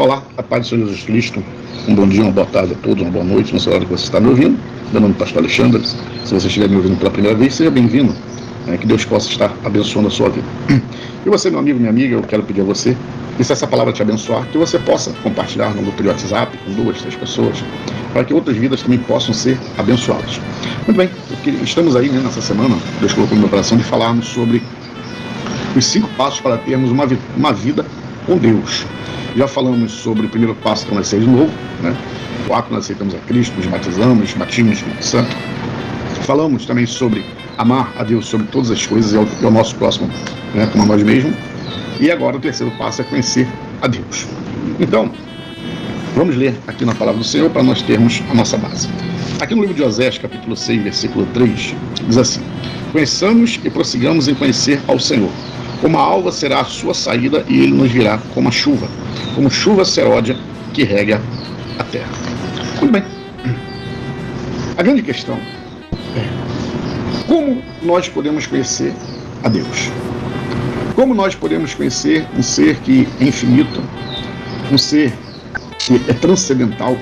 Olá, a paz do Senhor Jesus Cristo. Um bom dia, uma boa tarde a todos, uma boa noite, não sei a hora que você está me ouvindo. Meu nome é Pastor Alexandre. Se você estiver me ouvindo pela primeira vez, seja bem-vindo. Que Deus possa estar abençoando a sua vida. E você, meu amigo, minha amiga, eu quero pedir a você que, se essa palavra te abençoar, que você possa compartilhar no grupo de WhatsApp com 2, 3 pessoas, para que outras vidas também possam ser abençoadas. Muito bem, porque estamos aí, nessa semana, Deus colocou no meu coração, de falarmos sobre os 5 passos para termos uma vida com Deus. Já falamos sobre o primeiro passo, que é nascer de novo, O ato que nós aceitamos a Cristo, nos batizamos, batismos no Espírito Santo. Falamos também sobre amar a Deus sobre todas as coisas e ao nosso próximo, como a nós mesmos. E agora o terceiro passo é conhecer a Deus. Então, vamos ler aqui na palavra do Senhor para nós termos a nossa base. Aqui no livro de Osés, capítulo 6, versículo 3, diz assim: conheçamos e prossigamos em conhecer ao Senhor. Como a alva será a sua saída, e ele nos virá como a chuva, como chuva seródia que rega a terra. Muito bem. A grande questão é: como nós podemos conhecer a Deus? Como nós podemos conhecer um ser que é infinito, um ser que é transcendental,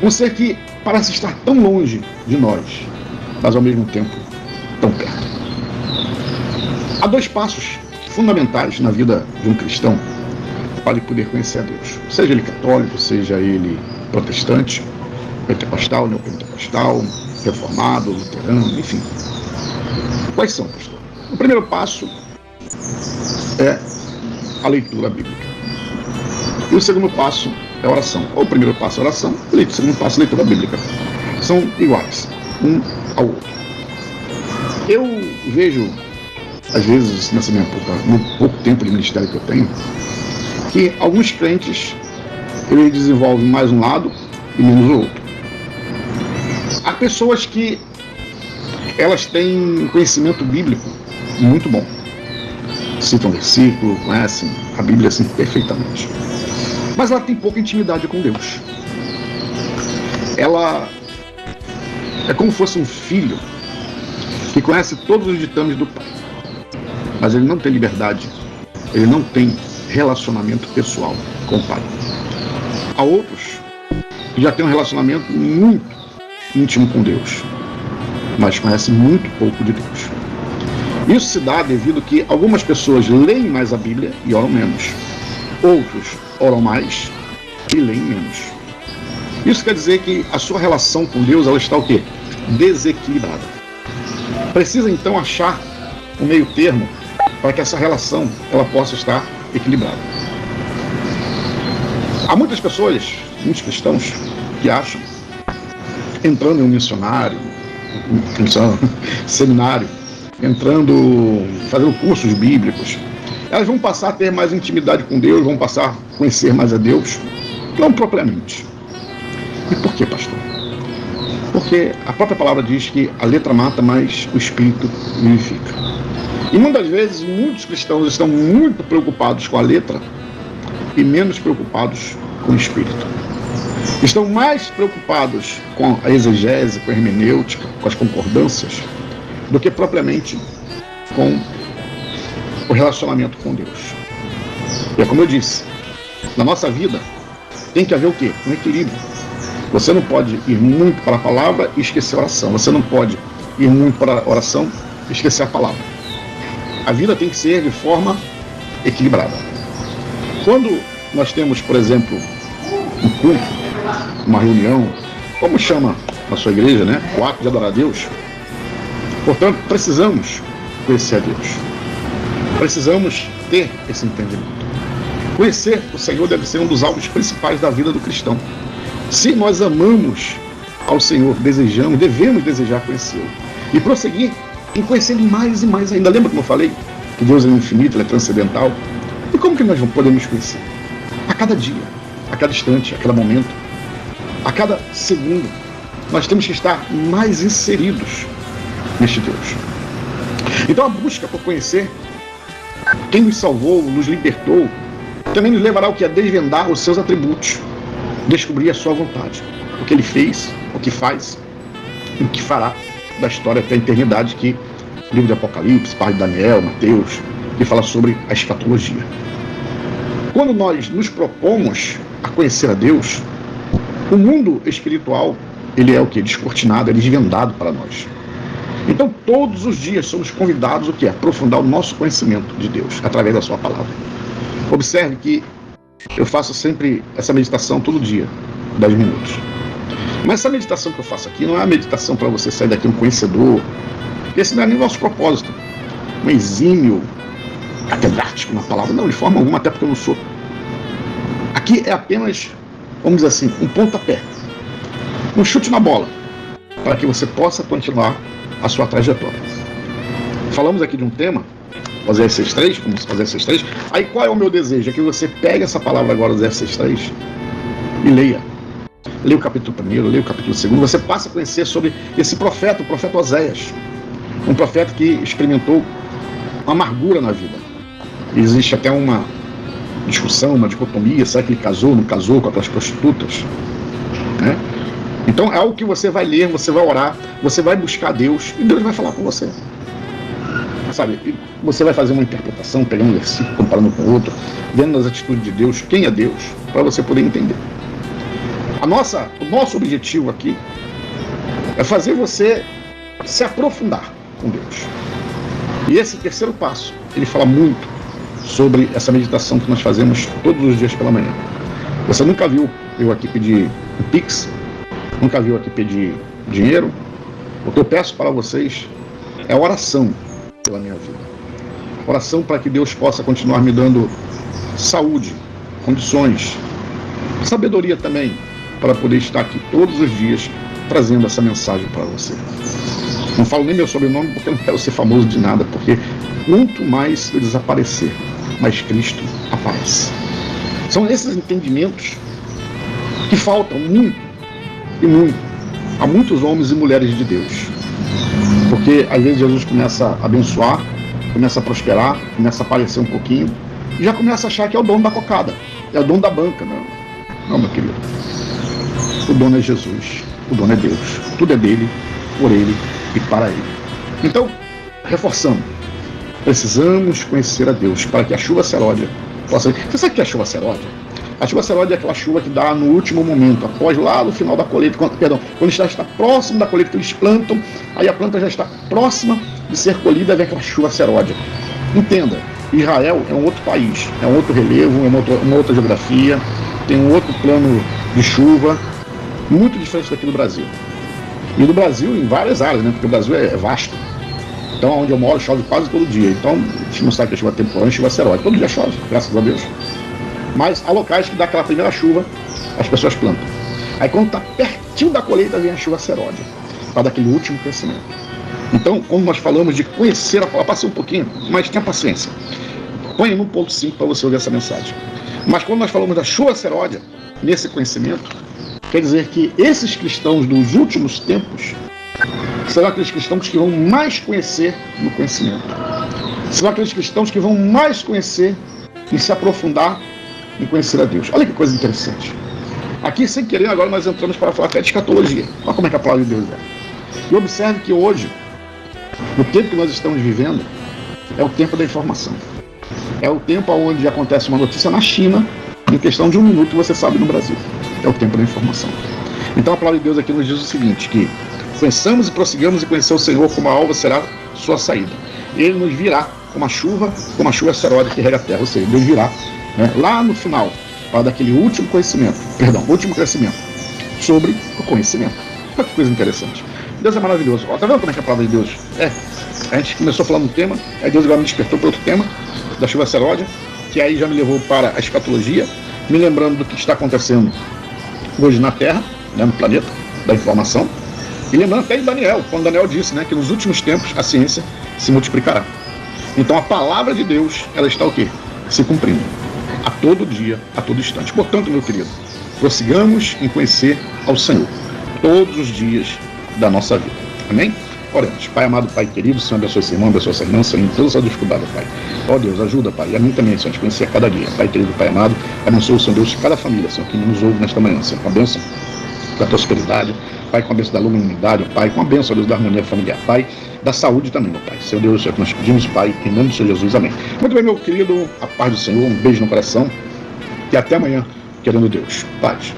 um ser que parece estar tão longe de nós, mas ao mesmo tempo tão perto? Há 2 passos fundamentais na vida de um cristão para ele poder conhecer a Deus. Seja ele católico, seja ele protestante, pentecostal, neopentecostal, reformado, luterano, enfim. Quais são, pastor? O primeiro passo é a leitura bíblica. E o segundo passo é a oração. Ou o primeiro passo é a oração, o segundo passo é a leitura bíblica. São iguais, um ao outro. Eu vejo, às vezes, no pouco tempo de ministério que eu tenho, que alguns crentes eles desenvolvem mais um lado e menos o outro. Há pessoas que elas têm conhecimento bíblico muito bom. Citam versículo, conhecem a Bíblia assim perfeitamente. Mas ela tem pouca intimidade com Deus. Ela é como se fosse um filho que conhece todos os ditames do pai, mas ele não tem liberdade, ele não tem relacionamento pessoal com o pai. Há outros que já têm um relacionamento muito íntimo com Deus, mas conhecem muito pouco de Deus. Isso se dá devido que algumas pessoas leem mais a Bíblia e oram menos. Outros oram mais e leem menos. Isso quer dizer que a sua relação com Deus, ela está o quê? Desequilibrada. Precisa então achar um meio termo para que essa relação ela possa estar equilibrada. Há muitas pessoas, muitos cristãos, que acham, entrando em um missionário, seminário, fazendo cursos bíblicos, elas vão passar a ter mais intimidade com Deus, vão passar a conhecer mais a Deus. Não propriamente. E por que, pastor? Porque a própria palavra diz que a letra mata, mas o Espírito vivifica. E muitas vezes, muitos cristãos estão muito preocupados com a letra e menos preocupados com o Espírito. Estão mais preocupados com a exegese, com a hermenêutica, com as concordâncias, do que propriamente com o relacionamento com Deus. E é como eu disse, na nossa vida tem que haver o quê? Um equilíbrio. Você não pode ir muito para a palavra e esquecer a oração. Você não pode ir muito para a oração e esquecer a palavra. A vida tem que ser de forma equilibrada. Quando nós temos, por exemplo, um culto, uma reunião, como chama na sua igreja, o ato de adorar a Deus, portanto, precisamos conhecer a Deus. Precisamos ter esse entendimento. Conhecer o Senhor deve ser um dos alvos principais da vida do cristão. Se nós amamos ao Senhor, devemos desejar conhecê-lo. E prosseguir em conhecê-lo mais e mais ainda. Lembra como eu falei? Que Deus é infinito, ele é transcendental. E como que nós podemos conhecer? A cada dia, a cada instante, a cada momento, a cada segundo. Nós temos que estar mais inseridos neste Deus. Então a busca por conhecer quem nos salvou, nos libertou, também nos levará ao que? A desvendar os seus atributos, descobrir a sua vontade, o que ele fez, o que faz e o que fará da história até a eternidade, que o livro de Apocalipse, parte de Daniel, Mateus, que fala sobre a escatologia. quando nós nos propomos a conhecer a Deus, o mundo espiritual, ele é o que? Descortinado, é desvendado para nós. Então, todos os dias somos convidados o que? Aprofundar o nosso conhecimento de Deus, através da sua palavra. Observe que eu faço sempre essa meditação todo dia, 10 minutos. Mas essa meditação que eu faço aqui não é uma meditação para você sair daqui um conhecedor, porque esse não é nem o nosso propósito. Um exímio catedrático na palavra, não, de forma alguma, até porque eu não sou. Aqui é apenas, vamos dizer assim, um pontapé, um chute na bola, para que você possa continuar a sua trajetória. Falamos aqui de um tema, Oséias 6.3, como se fazer 6.3. Aí qual é o meu desejo? É que você pegue essa palavra agora, Oséias 6.3, e leia. Leia o capítulo 1, leia o capítulo 2, você passa a conhecer sobre esse profeta, o profeta Oséias. Um profeta que experimentou uma amargura na vida. Existe até uma discussão, uma dicotomia, será que ele casou, não casou com aquelas prostitutas? Né? Então é algo que você vai ler, você vai orar, você vai buscar Deus e Deus vai falar com você. Sabe? E você vai fazer uma interpretação, pegando um versículo, comparando com outro, vendo as atitudes de Deus, quem é Deus, para você poder entender. O nosso objetivo aqui é fazer você se aprofundar com Deus. E esse terceiro passo, ele fala muito sobre essa meditação que nós fazemos todos os dias pela manhã. Você nunca viu eu aqui pedir um Pix, nunca viu aqui pedir dinheiro. O que eu peço para vocês é oração pela minha vida. Oração para que Deus possa continuar me dando saúde, condições, sabedoria também, para poder estar aqui todos os dias trazendo essa mensagem para você. Não falo nem meu sobrenome porque eu não quero ser famoso de nada, porque quanto mais eu desaparecer, mais Cristo aparece. São esses entendimentos que faltam muito e muito a muitos homens e mulheres de Deus. Porque às vezes Jesus começa a abençoar, começa a prosperar, começa a aparecer um pouquinho, e já começa a achar que é o dono da cocada, é o dono da banca. Não, meu querido. O dono é Jesus, o dono é Deus. Tudo é dele, por ele e para ele. Então, reforçando, precisamos conhecer a Deus para que a chuva seródia possa... Você sabe o que é a chuva seródia? A chuva seródia é aquela chuva que dá no último momento, após lá no final da colheita, quando está próximo da colheita que eles plantam, aí a planta já está próxima de ser colhida, vem aquela chuva seródia. Entenda, Israel é um outro país, é um outro relevo, é uma outra geografia, tem um outro plano de chuva, muito diferente daqui do Brasil. E do Brasil em várias áreas, né? Porque o Brasil é vasto. Então, onde eu moro, chove quase todo dia. Então, a gente não sabe que é chuva temporânea, chuva seródia. Todo dia chove, graças a Deus. Mas há locais que dá aquela primeira chuva, as pessoas plantam. Aí, quando está pertinho da colheita, vem a chuva seródia, para dar aquele último crescimento. Então, quando nós falamos de conhecer a palavra, passei um pouquinho, mas tenha paciência. Põe no ponto 5 para você ouvir essa mensagem. Mas quando nós falamos da chuva seródia, nesse conhecimento, quer dizer que esses cristãos dos últimos tempos serão aqueles cristãos que vão mais conhecer no conhecimento. Serão aqueles cristãos que vão mais conhecer e se aprofundar em conhecer a Deus. Olha que coisa interessante. Aqui, sem querer, agora nós entramos para falar até de escatologia. Olha como é que a palavra de Deus é. E observe que hoje, no tempo que nós estamos vivendo, é o tempo da informação. É o tempo onde acontece uma notícia na China, em questão de 1 minuto, você sabe, no Brasil. É o tempo da informação. Então a palavra de Deus aqui nos diz o seguinte, que conheçamos e prossigamos e conhecer o Senhor, como a alva será sua saída. Ele nos virá como a chuva seródia que rega a terra. Ou seja, Deus virá, né, lá no final, para dar aquele último último crescimento sobre o conhecimento. Olha que coisa interessante. Deus é maravilhoso. Ó, tá vendo como é que a palavra de Deus é? A gente começou falando um tema, aí Deus agora me despertou para outro tema, da chuva seródia, que aí já me levou para a escatologia, me lembrando do que está acontecendo hoje na Terra, né, no planeta da informação, e lembrando até de Daniel, quando Daniel disse, né, que nos últimos tempos a ciência se multiplicará. Então a palavra de Deus, ela está o quê? Se cumprindo. A todo dia, a todo instante. Portanto, meu querido, prossigamos em conhecer ao Senhor todos os dias da nossa vida. Amém? Oremos. Pai amado, Pai querido, Senhor, abençoe esse irmão, abençoe essa irmã, Senhor, em toda essa dificuldade, Pai. Ó Deus, ajuda, Pai, e a mim também, Senhor, a te conhecer a cada dia. Pai querido, Pai amado, abençoe, Senhor Deus, cada família, Senhor, que nos ouve nesta manhã, Senhor, com a bênção da prosperidade, Pai, com a bênção da longanimidade, Pai, com a bênção, Deus, da harmonia familiar, Pai, da saúde também, meu Pai. Senhor Deus, é o que nós pedimos, Pai, em nome do Senhor Jesus, amém. Muito bem, meu querido, a paz do Senhor, um beijo no coração, e até amanhã, querendo Deus. Paz.